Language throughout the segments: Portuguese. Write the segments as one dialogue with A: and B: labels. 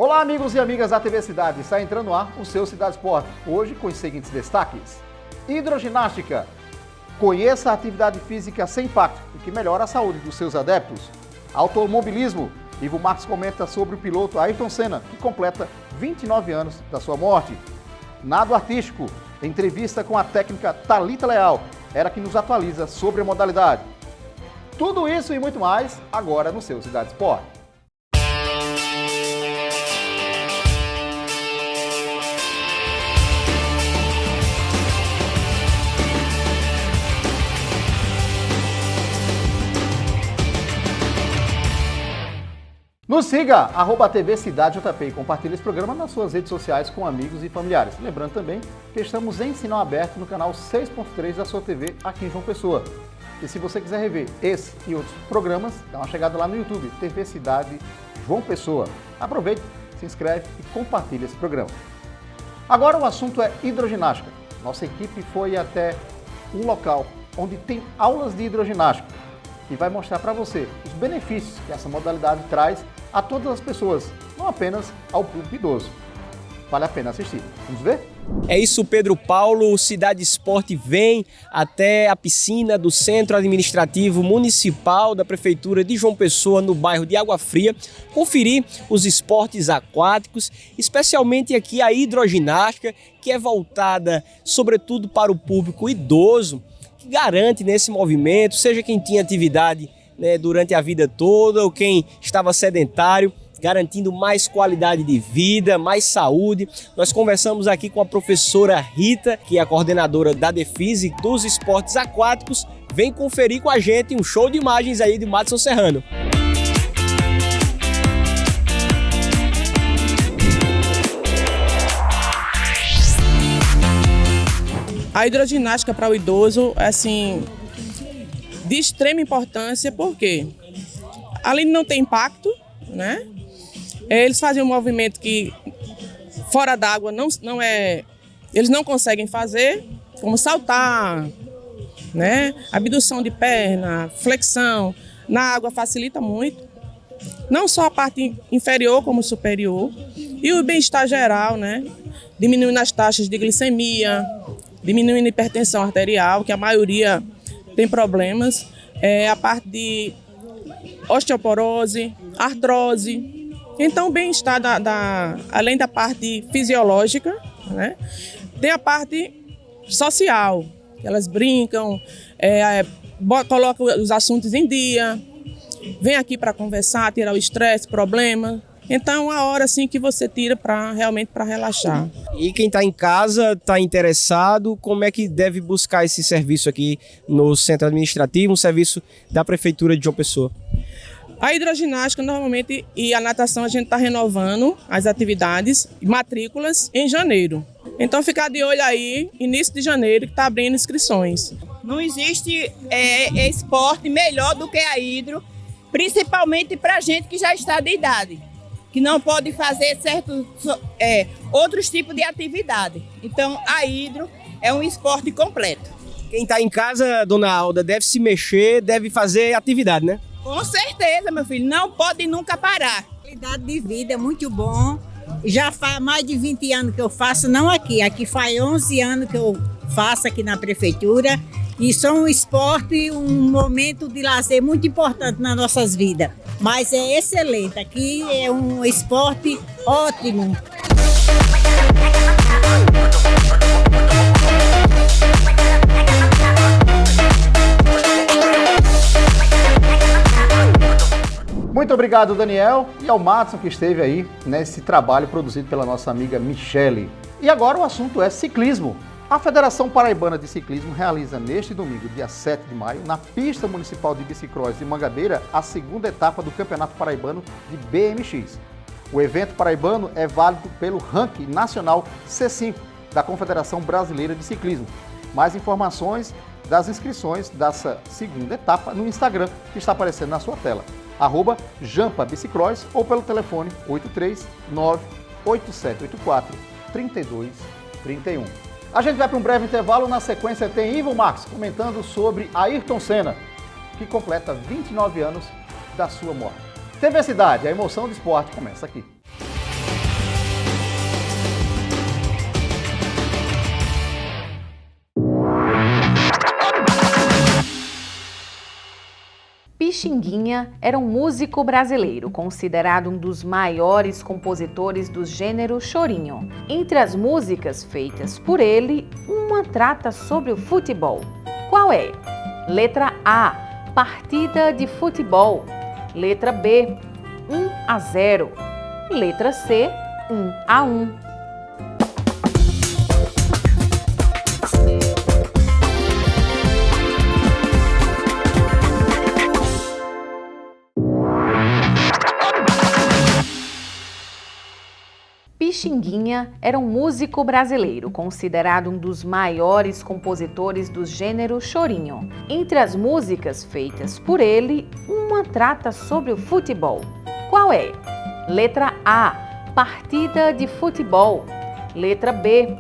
A: Olá, amigos e amigas da TV Cidade. Está entrando no ar o seu Cidade Esporte. Hoje com os seguintes destaques. Hidroginástica. Conheça a atividade física sem impacto e que melhora a saúde dos seus adeptos. Automobilismo. Ivo Marques comenta sobre o piloto Ayrton Senna, que completa 29 anos da sua morte. Nado artístico. Entrevista com a técnica Thalita Leal. Ela que nos atualiza sobre a modalidade. Tudo isso e muito mais agora no seu Cidade Esporte. Nos siga, @TV Cidade JP e compartilhe esse programa nas suas redes sociais com amigos e familiares. Lembrando também que estamos em sinal aberto no canal 6.3 da sua TV aqui em João Pessoa. E se você quiser rever esse e outros programas, dá uma chegada lá no YouTube, TV Cidade João Pessoa. Aproveite, se inscreve e compartilhe esse programa. Agora o assunto é hidroginástica. Nossa equipe foi até um local onde tem aulas de hidroginástica e vai mostrar para você os benefícios que essa modalidade traz a todas as pessoas, não apenas ao público idoso. Vale a pena assistir. Vamos ver?
B: É isso, Pedro Paulo. O Cidade Esporte vem até a piscina do Centro Administrativo Municipal da Prefeitura de João Pessoa, no bairro de Água Fria, conferir os esportes aquáticos, especialmente aqui a hidroginástica, que é voltada sobretudo para o público idoso, que garante nesse movimento, seja quem tinha atividade durante a vida toda ou quem estava sedentário, garantindo mais qualidade de vida, mais saúde. Nós conversamos aqui com a professora Rita, que é a coordenadora da DEFISE dos esportes aquáticos. Vem conferir com a gente um show de imagens aí de Madison Serrano.
C: A hidroginástica para o idoso é assim, de extrema importância, porque além de não ter impacto, né? Eles fazem um movimento que fora d'água eles não conseguem fazer, como saltar, né? Abdução de perna, flexão. Na água facilita muito, não só a parte inferior como superior, e o bem-estar geral, né? Diminuindo as taxas de glicemia, diminuindo a hipertensão arterial, que a maioria tem problemas, a parte de osteoporose, artrose. Então, o bem-estar, além da parte fisiológica, né, tem a parte social. Elas brincam, colocam os assuntos em dia, vem aqui para conversar, tirar o estresse, problema. Então, é uma hora assim que você tira realmente para relaxar.
B: E quem está em casa, está interessado, como é que deve buscar esse serviço aqui no Centro Administrativo, um serviço da Prefeitura de João Pessoa?
C: A hidroginástica normalmente e a natação a gente está renovando as atividades, matrículas em janeiro. Então ficar de olho aí, início de janeiro, que está abrindo inscrições.
D: Não existe esporte melhor do que a hidro, principalmente para gente que já está de idade, que não pode fazer outros tipos de atividade. Então a hidro é um esporte completo.
B: Quem está em casa, dona Alda, deve se mexer, deve fazer atividade, né?
D: Com certeza, meu filho, não pode nunca parar.
E: A qualidade de vida é muito bom. Já faz mais de 20 anos que eu faço, não aqui faz 11 anos que eu faço aqui na prefeitura. E são um esporte, um momento de lazer muito importante nas nossas vidas. Mas é excelente, aqui é um esporte ótimo.
A: Muito obrigado, Daniel, e ao Madison, que esteve aí nesse trabalho produzido pela nossa amiga Michele. E agora o assunto é ciclismo. A Federação Paraibana de Ciclismo realiza neste domingo, dia 7 de maio, na pista municipal de bicicross de Mangabeira, a segunda etapa do Campeonato Paraibano de BMX. O evento paraibano é válido pelo ranking nacional C5 da Confederação Brasileira de Ciclismo. Mais informações das inscrições dessa segunda etapa no Instagram, que está aparecendo na sua tela. @JampaBicicross ou pelo telefone 839-8784-3231. A gente vai para um breve intervalo, na sequência tem Ivo Marques comentando sobre Ayrton Senna, que completa 29 anos da sua morte. TV Cidade, a emoção do esporte começa aqui.
F: Pixinguinha era um músico brasileiro, considerado um dos maiores compositores do gênero chorinho. Entre as músicas feitas por ele, uma trata sobre o futebol. Qual é? Letra A, partida de futebol. Letra B, 1-0. Letra C, 1-1. Pixinguinha era um músico brasileiro, considerado um dos maiores compositores do gênero chorinho. Entre as músicas feitas por ele, uma trata sobre o futebol. Qual é? Letra A, partida de futebol. Letra B,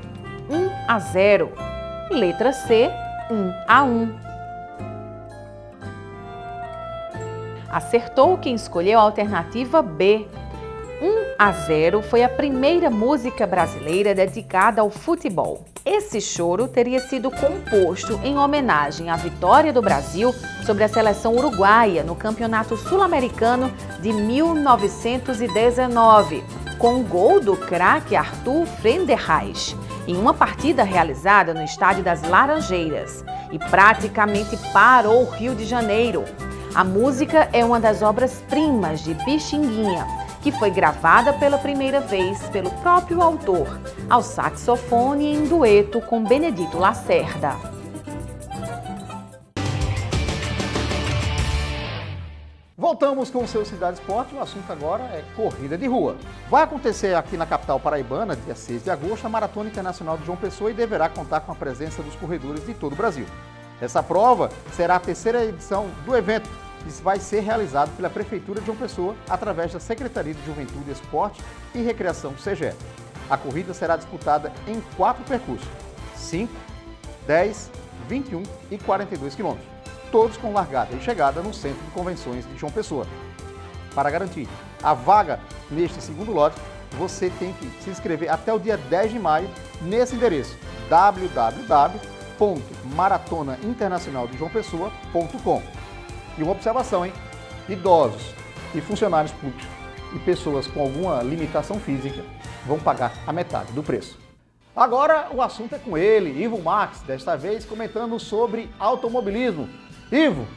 F: 1-0. Letra C, 1-1. Acertou quem escolheu a alternativa B. 1-0 foi a primeira música brasileira dedicada ao futebol. Esse choro teria sido composto em homenagem à vitória do Brasil sobre a seleção uruguaia no Campeonato Sul-Americano de 1919, com o gol do craque Arthur Friedenreich, em uma partida realizada no Estádio das Laranjeiras, e praticamente parou o Rio de Janeiro. A música é uma das obras-primas de Pixinguinha, que foi gravada pela primeira vez pelo próprio autor, ao saxofone em dueto com Benedito Lacerda.
A: Voltamos com o seu Cidade Esporte. O assunto agora é corrida de rua. Vai acontecer aqui na capital paraibana, dia 6 de agosto, a Maratona Internacional de João Pessoa e deverá contar com a presença dos corredores de todo o Brasil. Essa prova será a terceira edição do evento e vai ser realizado pela Prefeitura de João Pessoa através da Secretaria de Juventude, Esporte e Recreação do SEGER. A corrida será disputada em 4 percursos, 5, 10, 21 e 42 quilômetros, todos com largada e chegada no Centro de Convenções de João Pessoa. Para garantir a vaga neste segundo lote, você tem que se inscrever até o dia 10 de maio nesse endereço www.maratonainternacionaldejoaopessoa.com. E uma observação, hein? Idosos e funcionários públicos e pessoas com alguma limitação física vão pagar a metade do preço. Agora o assunto é com ele, Ivo Max, desta vez comentando sobre automobilismo. Ivo,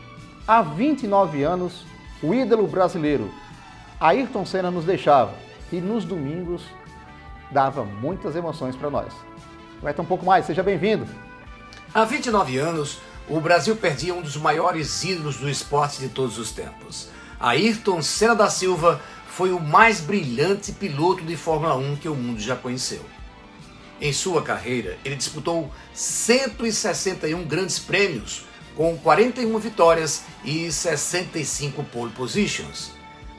A: há 29 anos, o ídolo brasileiro Ayrton Senna nos deixava e nos domingos dava muitas emoções para nós. Comenta um pouco mais, seja bem-vindo.
G: Há 29 anos, o Brasil perdia um dos maiores ídolos do esporte de todos os tempos. Ayrton Senna da Silva foi o mais brilhante piloto de Fórmula 1 que o mundo já conheceu. Em sua carreira, ele disputou 161 grandes prêmios, com 41 vitórias e 65 pole positions.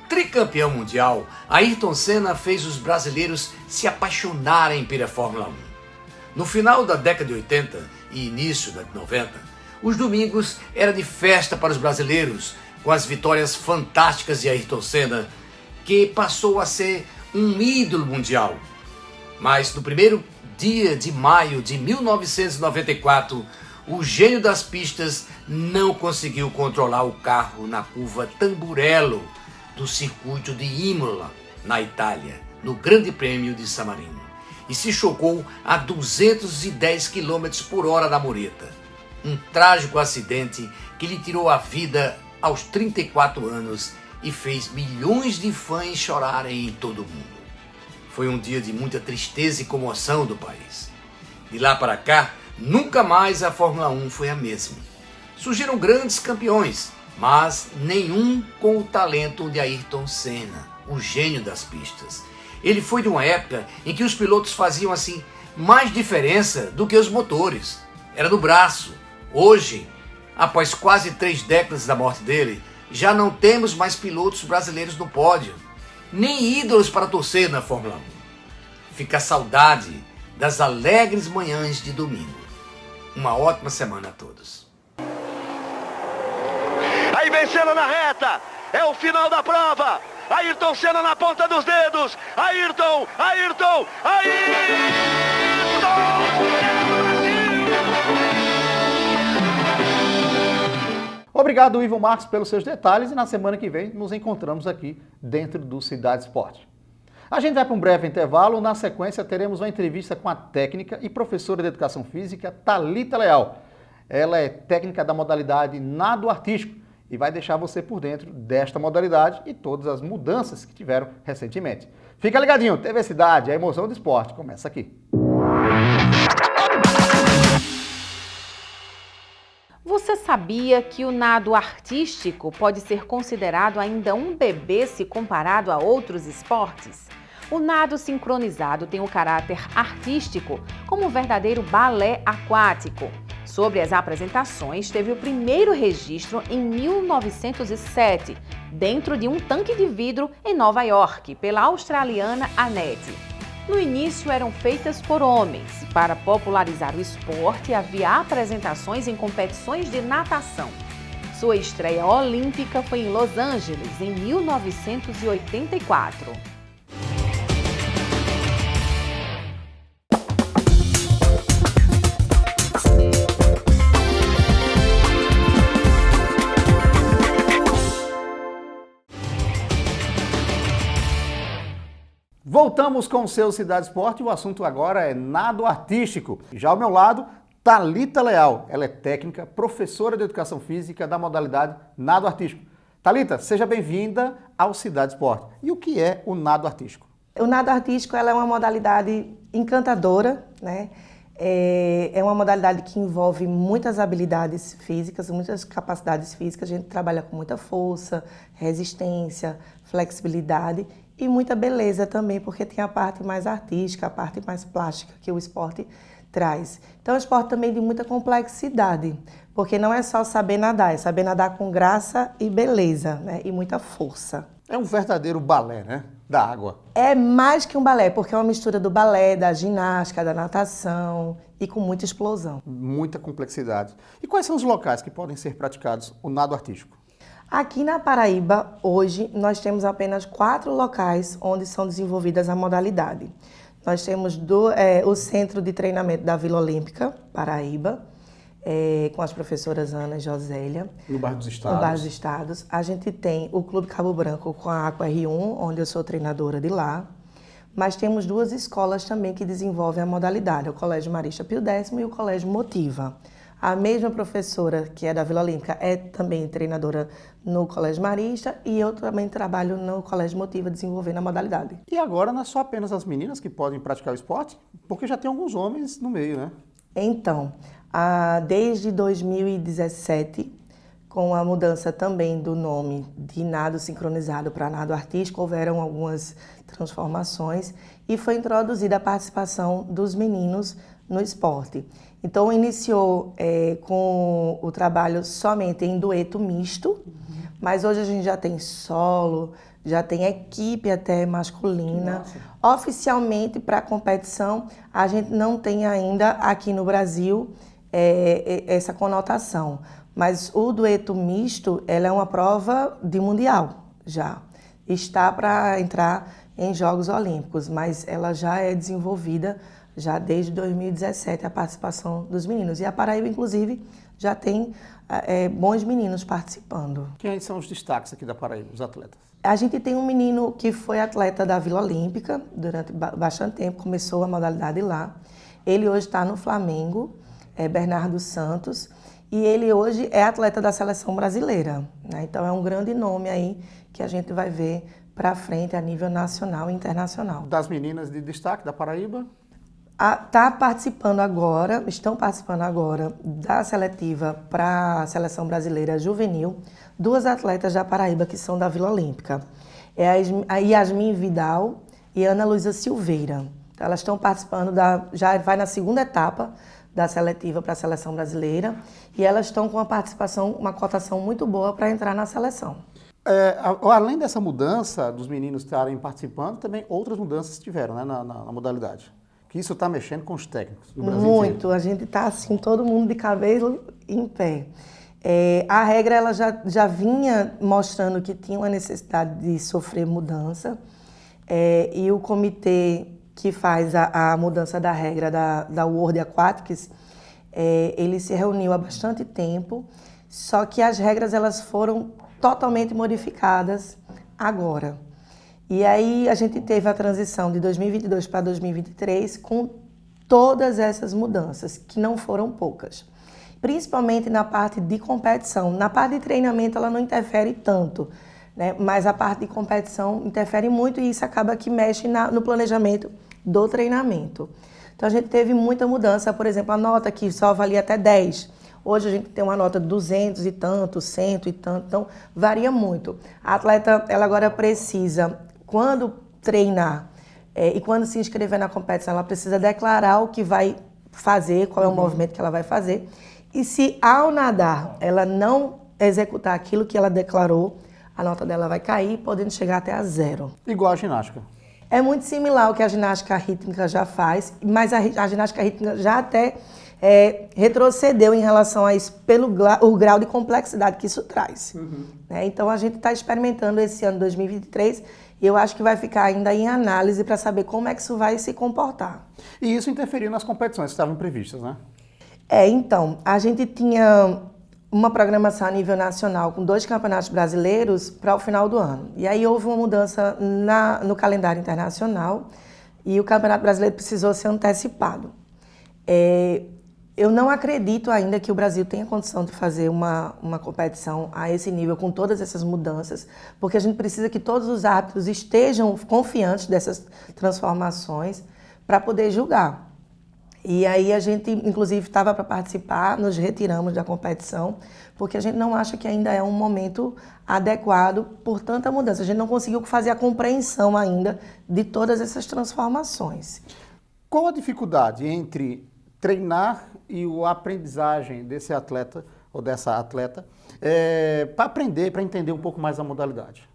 G: Tricampeão mundial, Ayrton Senna fez os brasileiros se apaixonarem pela Fórmula 1. No final da década de 80 e início da 90, os domingos eram de festa para os brasileiros, com as vitórias fantásticas de Ayrton Senna, que passou a ser um ídolo mundial. Mas no primeiro dia de maio de 1994, o gênio das pistas não conseguiu controlar o carro na curva Tamburello do circuito de Imola, na Itália, no Grande Prêmio de San Marino, e se chocou a 210 km por hora da mureta. Um trágico acidente que lhe tirou a vida aos 34 anos e fez milhões de fãs chorarem em todo o mundo. Foi um dia de muita tristeza e comoção do país. De lá para cá, nunca mais a Fórmula 1 foi a mesma. Surgiram grandes campeões, mas nenhum com o talento de Ayrton Senna, o gênio das pistas. Ele foi de uma época em que os pilotos faziam assim mais diferença do que os motores. Era no braço. Hoje, após quase 3 décadas da morte dele, já não temos mais pilotos brasileiros no pódio, nem ídolos para torcer na Fórmula 1. Fica a saudade das alegres manhãs de domingo. Uma ótima semana a todos.
H: Aí vem Senna na reta, é o final da prova. Ayrton Senna na ponta dos dedos. Ayrton!
A: Obrigado, Ivo Marques, pelos seus detalhes e na semana que vem nos encontramos aqui dentro do Cidade Esporte. A gente vai para um breve intervalo, na sequência teremos uma entrevista com a técnica e professora de Educação Física, Thalita Leal. Ela é técnica da modalidade nado artístico e vai deixar você por dentro desta modalidade e todas as mudanças que tiveram recentemente. Fica ligadinho, TV Cidade, a emoção do esporte começa aqui.
F: Você sabia que o nado artístico pode ser considerado ainda um bebê se comparado a outros esportes? O nado sincronizado tem um caráter artístico, como um verdadeiro balé aquático. Sobre as apresentações, teve o primeiro registro em 1907, dentro de um tanque de vidro em Nova York, pela australiana Annette. No início eram feitas por homens. Para popularizar o esporte, havia apresentações em competições de natação. Sua estreia olímpica foi em Los Angeles, em 1984.
A: Voltamos com o seu Cidade Esporte e o assunto agora é nado artístico. Já ao meu lado, Thalita Leal. Ela é técnica, professora de Educação Física da modalidade nado artístico. Thalita, seja bem-vinda ao Cidade Esporte. E o que é o nado artístico?
I: O nado artístico ela é uma modalidade encantadora, né? É uma modalidade que envolve muitas habilidades físicas, muitas capacidades físicas. A gente trabalha com muita força, resistência, flexibilidade e muita beleza também, porque tem a parte mais artística, a parte mais plástica que o esporte traz. Então, é um esporte também de muita complexidade, porque não é só saber nadar, é saber nadar com graça e beleza, né? E muita força.
A: É um verdadeiro balé, né? Da água.
I: É mais que um balé, porque é uma mistura do balé, da ginástica, da natação e com muita explosão.
A: Muita complexidade. E quais são os locais que podem ser praticados o nado artístico?
I: Aqui na Paraíba, hoje, nós temos apenas 4 locais onde são desenvolvidas a modalidade. Nós temos o Centro de Treinamento da Vila Olímpica, Paraíba, com as professoras Ana e Josélia.
A: No Bairro dos Estados.
I: No Bairro dos Estados. A gente tem o Clube Cabo Branco com a Aqua R1, onde eu sou treinadora de lá. Mas temos 2 escolas também que desenvolvem a modalidade, o Colégio Marista Pio X e o Colégio Motiva. A mesma professora, que é da Vila Olímpica, é também treinadora no Colégio Marista e eu também trabalho no Colégio Motiva desenvolvendo a modalidade.
A: E agora não é só apenas as meninas que podem praticar o esporte? Porque já tem alguns homens no meio, né?
I: Então, desde 2017, com a mudança também do nome de nado sincronizado para nado artístico, houveram algumas transformações e foi introduzida a participação dos meninos no esporte. Então, iniciou com o trabalho somente em dueto misto, mas hoje a gente já tem solo, já tem equipe até masculina. Oficialmente, para a competição, a gente não tem ainda aqui no Brasil essa conotação. Mas o dueto misto, ela é uma prova de mundial já. Está para entrar em Jogos Olímpicos, mas ela já é desenvolvida já desde 2017 a participação dos meninos. E a Paraíba, inclusive, já tem bons meninos participando.
A: Quem são os destaques aqui da Paraíba, os atletas?
I: A gente tem um menino que foi atleta da Vila Olímpica durante bastante tempo, começou a modalidade lá. Ele hoje está no Flamengo, Bernardo Santos, e ele hoje é atleta da seleção brasileira, né? Então é um grande nome aí que a gente vai ver para frente a nível nacional e internacional.
A: Das meninas de destaque da Paraíba?
I: Estão participando agora da seletiva para a seleção brasileira juvenil, 2 atletas da Paraíba que são da Vila Olímpica. É a Yasmin Vidal e Ana Luísa Silveira. Elas estão participando, já vai na 2ª etapa da seletiva para a seleção brasileira e elas estão com uma cotação muito boa para entrar na seleção.
A: Além dessa mudança dos meninos estarem participando, também outras mudanças tiveram, né, na modalidade. Que isso está mexendo com os técnicos do Brasil
I: muito,
A: inteiro.
I: A gente está assim, todo mundo de cabelo em pé. A regra ela já vinha mostrando que tinha uma necessidade de sofrer mudança e o comitê que faz a mudança da regra da World Aquatics, ele se reuniu há bastante tempo, Só que as regras elas foram totalmente modificadas agora. E aí a gente teve a transição de 2022 para 2023 com todas essas mudanças, que não foram poucas. Principalmente na parte de competição. Na parte de treinamento ela não interfere tanto, né? Mas a parte de competição interfere muito e isso acaba que mexe no planejamento do treinamento. Então a gente teve muita mudança, por exemplo, a nota que só valia até 10. Hoje a gente tem uma nota de 200 e tanto, 100 e tanto, então varia muito. A atleta ela agora precisa, quando treinar e quando se inscrever na competição, ela precisa declarar o que vai fazer, qual é o movimento que ela vai fazer. E se ao nadar ela não executar aquilo que ela declarou, a nota dela vai cair, podendo chegar até a 0.
A: Igual a ginástica.
I: É muito similar ao que a ginástica rítmica já faz, mas a ginástica rítmica já até retrocedeu em relação a isso, pelo o grau de complexidade que isso traz. Né? Então a gente está experimentando esse ano 2023 e eu acho que vai ficar ainda em análise para saber como é que isso vai se comportar.
A: E isso interferiu nas competições que estavam previstas, né?
I: Então, a gente tinha uma programação a nível nacional com 2 campeonatos brasileiros para o final do ano. E aí houve uma mudança no calendário internacional e o Campeonato Brasileiro precisou ser antecipado. Eu não acredito ainda que o Brasil tenha condição de fazer uma competição a esse nível com todas essas mudanças, porque a gente precisa que todos os árbitros estejam confiantes dessas transformações para poder julgar. E aí a gente, inclusive, estava para participar, nos retiramos da competição, porque a gente não acha que ainda é um momento adequado por tanta mudança. A gente não conseguiu fazer a compreensão ainda de todas essas transformações.
A: Qual a dificuldade entre treinar e a aprendizagem desse atleta ou dessa atleta para aprender, para entender um pouco mais a modalidade?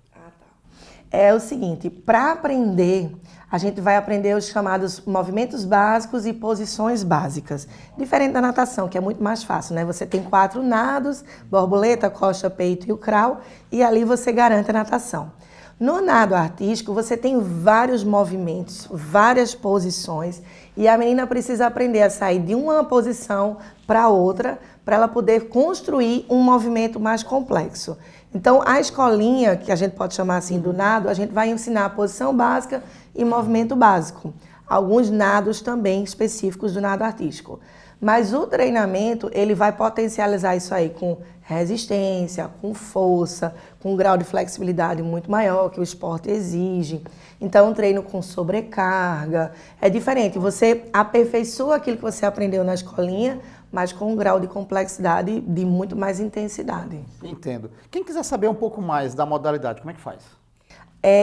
I: É o seguinte, para aprender, a gente vai aprender os chamados movimentos básicos e posições básicas. Diferente da natação, que é muito mais fácil, né? Você tem 4 nados, borboleta, coxa, peito e o crawl, e ali você garante a natação. No nado artístico, você tem vários movimentos, várias posições, e a menina precisa aprender a sair de uma posição para outra, para ela poder construir um movimento mais complexo. Então, a escolinha, que a gente pode chamar assim do nado, a gente vai ensinar a posição básica e movimento básico. Alguns nados também específicos do nado artístico. Mas o treinamento, ele vai potencializar isso aí com resistência, com força, com um grau de flexibilidade muito maior que o esporte exige. Então, um treino com sobrecarga. É diferente, você aperfeiçoa aquilo que você aprendeu na escolinha, mas com um grau de complexidade de muito mais intensidade.
A: Entendo. Quem quiser saber um pouco mais da modalidade, como é que faz?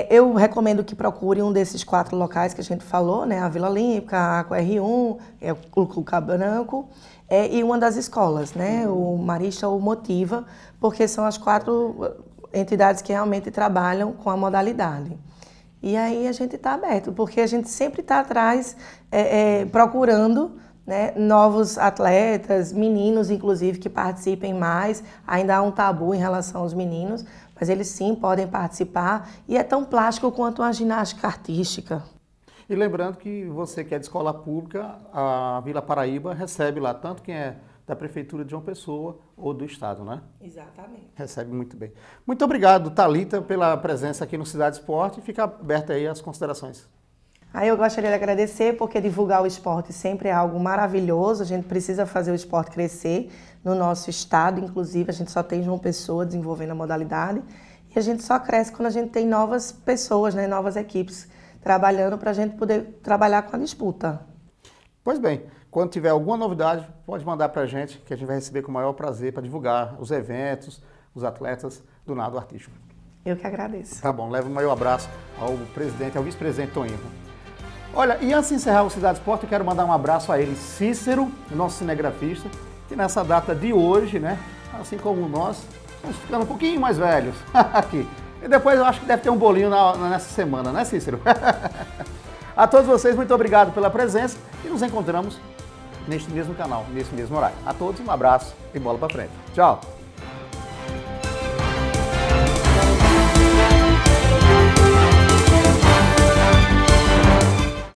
I: Eu recomendo que procure um desses 4 locais que a gente falou, né? A Vila Olímpica, a Aqua R1, o Clube Branco e uma das escolas, né? O Marista ou o Motiva, porque são as 4 entidades que realmente trabalham com a modalidade. E aí a gente está aberto, porque a gente sempre está atrás procurando, né, novos atletas, meninos inclusive que participem mais. Ainda há um tabu em relação aos meninos, mas eles sim podem participar e é tão plástico quanto uma ginástica artística.
A: E lembrando que você que é de escola pública, a Vila Paraíba recebe lá tanto quem é da Prefeitura de João Pessoa ou do Estado, né?
I: Exatamente.
A: Recebe muito bem. Muito obrigado, Thalita, pela presença aqui no Cidade Esporte. Fica aberta aí as considerações.
I: Eu gostaria de agradecer porque divulgar o esporte sempre é algo maravilhoso. A gente precisa fazer o esporte crescer no nosso estado, inclusive a gente só tem João Pessoa desenvolvendo a modalidade e a gente só cresce quando a gente tem novas pessoas, né, novas equipes trabalhando para a gente poder trabalhar com a disputa.
A: Pois bem, quando tiver alguma novidade, pode mandar para a gente, que a gente vai receber com o maior prazer para divulgar os eventos, os atletas do nado artístico.
I: Eu que agradeço.
A: Tá bom, leva o meu abraço ao presidente, ao vice-presidente Toninho. Olha, e antes de encerrar o Cidade Esporte, eu quero mandar um abraço a ele, Cícero, nosso cinegrafista, que nessa data de hoje, né, assim como nós, estamos ficando um pouquinho mais velhos aqui. E depois eu acho que deve ter um bolinho nessa semana, né, Cícero? A todos vocês, muito obrigado pela presença e nos encontramos neste mesmo canal, nesse mesmo horário. A todos um abraço e bola pra frente. Tchau!